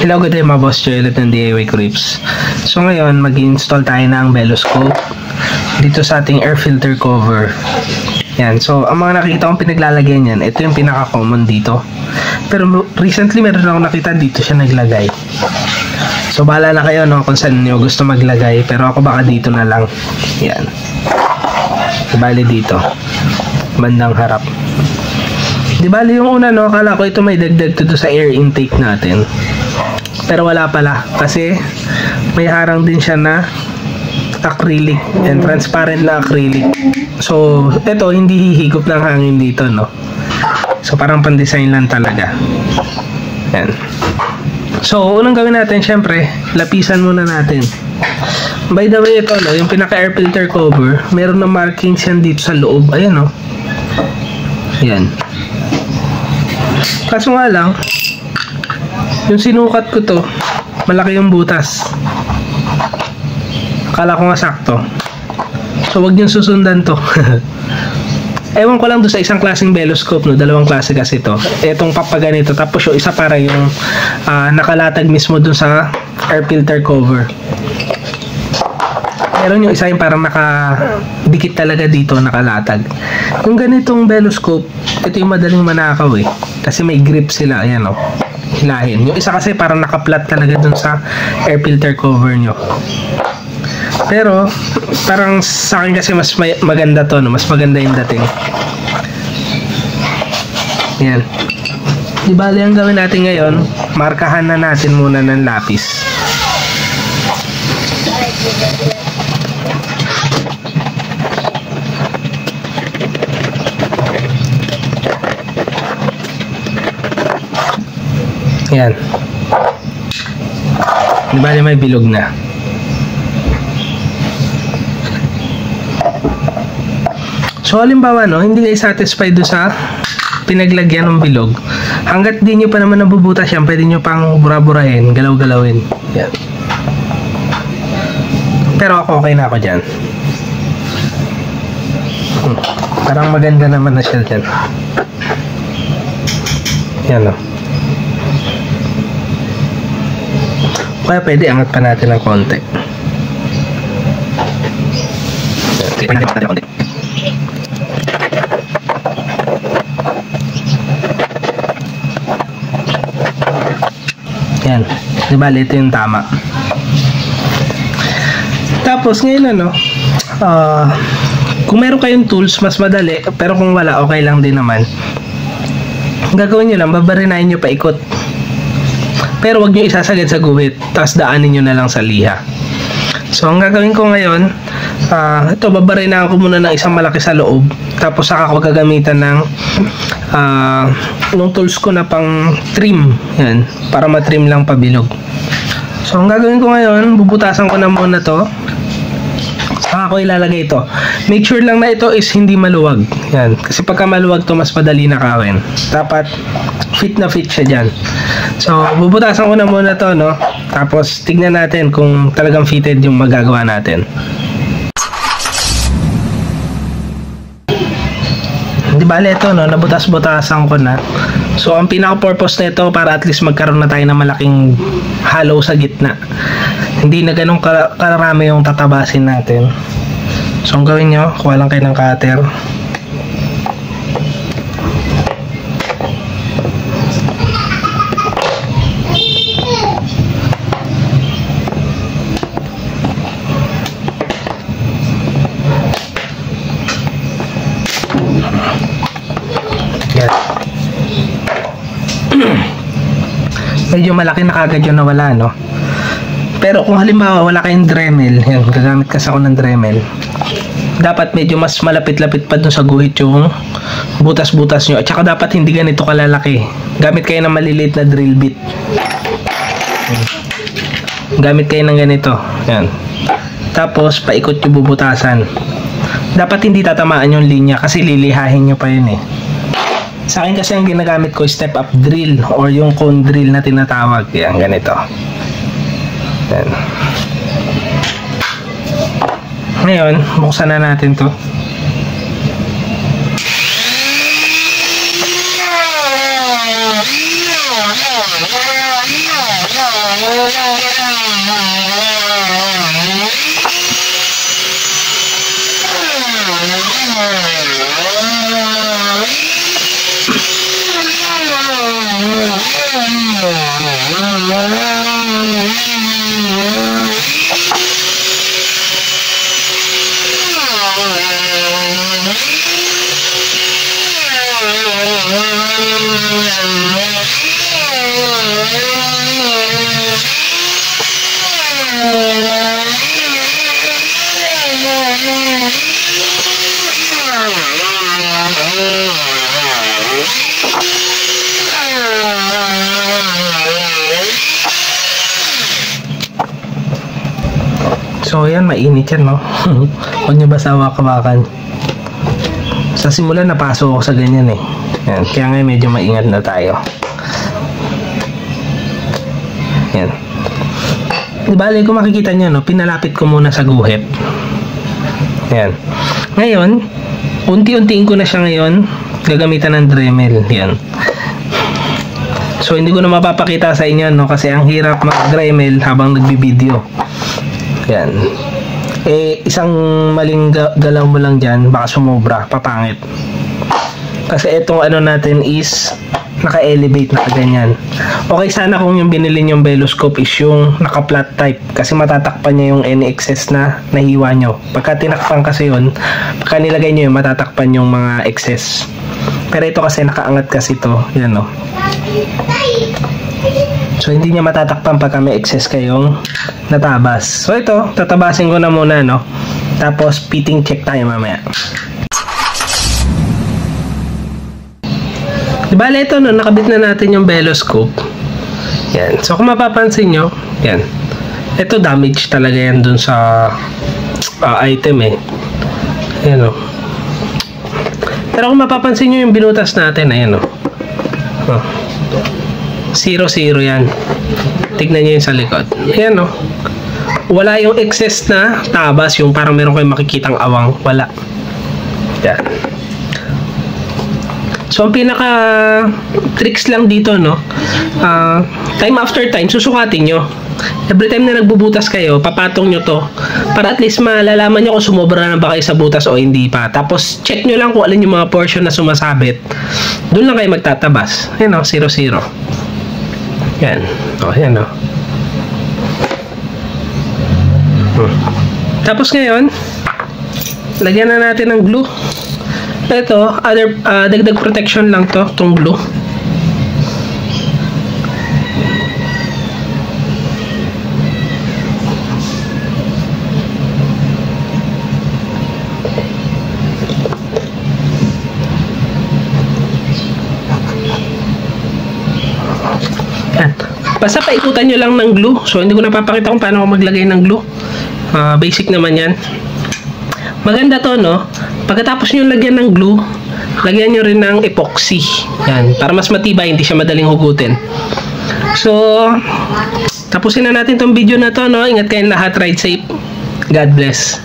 Hello, good day mga boss, Joy ulit ng DIY Grips. So ngayon, mag-install tayo ng Beloscope dito sa ating air filter cover. Yan, so ang mga nakikita kong pinaglalagyan yan, ito yung pinaka-common dito. Pero recently meron akong nakita dito siya naglagay. So bahala na kayo no, kung saan nyo gusto maglagay, pero ako baka dito na lang. Yan. Bali dito. Bandang harap. Di bali yung una no, akala ko ito may dagdag to sa air intake natin. Pero wala pala kasi may harang din siya na acrylic and transparent na acrylic. So ito hindi hihigop ng hangin dito no. So parang pan-design lang talaga. Yan. So unang gawin natin syempre, lapisan muna natin. By the way ito no, yung pinaka air filter cover, meron na markings yan dito sa loob. Ayan no. Yan. Kaso nga lang, yung sinukat ko to, malaki yung butas. Akala ko nga sakto. So wag niyong susundan to. Ewan ko lang doon sa isang klaseng Beloscope no, dalawang klase kasi to. Etong papaganito, tapos yung isa para yung nakalatag mismo doon sa air filter cover. Meron yung isa yung parang nakadikit talaga dito, nakalatag. Yung ganitong Beloscope, ito yung madaling manakaw eh. Kasi may grip sila, ayan o. Hilahin. Yung isa kasi parang naka-flat talaga dun sa air filter cover nyo. Pero parang sa akin kasi mas maganda to no? Mas maganda yung dating. Yan. Di bali ang gawin natin ngayon, markahan na natin muna ng lapis. Yan. Di bali may bilog na. So halimbawa no, hindi kayo satisfied do sa pinaglagyan ng bilog. Hanggat di nyo pa naman nabubutas yan, pwede nyo pang bura-burahin, galaw-galawin. Yan. Pero ako okay na ako dyan. Parang maganda naman na siya dyan. Yan no. Kaya pwede angat pa natin ng konti. Klipan natin ng konti. Yan. Diba, ito yung tama. Tapos ngayon ano, kung meron kayong tools, mas madali. Pero kung wala, okay lang din naman. Gagawin nyo lang, babarinahin nyo paikot. Pero wag nyo isasagad sa guhit, tapos daanin nyo na lang sa liha. So ang gagawin ko ngayon, ito babarinahan ko muna ng isang malaki sa loob, tapos saka ko gagamitan ng nung tools ko na pang trim, yan, para matrim lang pabilog. So ang gagawin ko ngayon, bubutasan ko na muna to, saka ko ilalagay ito. Make sure lang na ito is hindi maluwag, yan, kasi pagka maluwag to mas madali nakawin. Dapat fit na fit siya dyan. So bubutasan ko na muna to no, tapos tignan natin kung talagang fitted yung magagawa natin. Di bale ito no, nabutas-butasan ko na. So ang pinaka-purpose nito para at least magkaroon na tayo ng malaking hollow sa gitna. Hindi na ganun karami yung tatabasin natin. So ang gawin nyo, kuha lang kayo ng cutter. Medyo malaki na kagad yung nawala no. Pero kung halimbawa wala kayong Dremel, yan, gagamit kasi ako ng Dremel, dapat medyo mas malapit-lapit pa dun sa guhit yung butas-butas nyo. At saka dapat hindi ganito kalalaki. Gamit kayo ng maliliit na drill bit. Gamit kayo ng ganito. Yan. Tapos paikot yung bubutasan. Dapat hindi tatamaan yung linya kasi lilihahin nyo pa yun eh. Sa akin kasi ang ginagamit ko step up drill or yung cone drill na tinatawag. Yan, ganito. Yan. Ngayon, buksan na natin to. So yan, mainit yan, no? Huwag nyo basta hawak-hawakan. Sa simula napasok ako sa ganyan eh. Yan. Kaya ngayon medyo maingat na tayo. Yan. Bale, kung makikita nyo, no, pinalapit ko muna sa guhit. Yan. Ngayon, unti-untiin ko na siya ngayon. Gagamitan ng Dremel. Yan. So hindi ko na mapapakita sa inyo, no, kasi ang hirap mag-Dremel habang nagbibideo. Yan. Eh, isang maling galaw mo lang dyan, baka sumobra, papangit. Kasi itong ano natin is naka-elevate na ganyan. Okay sana kung yung binili yung Veloscope is yung naka-flat type, kasi matatakpan niya yung any excess na nahiwa nyo. Pagka tinakpan kasi yun, pagka nilagay nyo yun, matatakpan yung mga excess. Pero ito kasi nakaangat kasi ito. Yan, no. So hindi niya matatakpan pagka may excess kayong natabas. So ito, tatabasin ko na muna, no. Tapos fitting check tayo mamaya. Bale ito, no, nakabit na natin yung Veloscope. Yan. So kung mapapansin nyo, yan. Ito damage talaga yan dun sa item eh. Ayan, no. Pero kung mapapansin nyo yung binutas natin, ayan, no. 0-0 yan. Tignan nyo yung sa likod. Ayan, no. Wala yung excess na tabas, yung parang meron kayong makikitang awang. Wala. Yan. So, ang pinaka tricks lang dito, no, time after time, susukatin nyo. Every time na nagbubutas kayo, papatong nyo to para at least malalaman nyo kung sumobra na ba kayo sa butas o hindi pa. Tapos, check nyo lang kung alin yung mga portion na sumasabit. Doon lang kayo magtatabas. Yan, no, 0-0. Yan. O, yan, no. Tapos ngayon, lagyan na natin ng glue. Ito, dagdag protection lang to, itong glue. Yan. Basta paikutan nyo lang ng glue. So, hindi ko napapakita kung paano ako maglagay ng glue. Basic naman yan. Maganda to, no? Pagkatapos nyo lagyan ng glue, lagyan nyo rin ng epoxy. Yan. Para mas matibay, hindi siya madaling hugutin. So, tapusin na natin tong video na to, no? Ingat kayong lahat. Ride safe. God bless.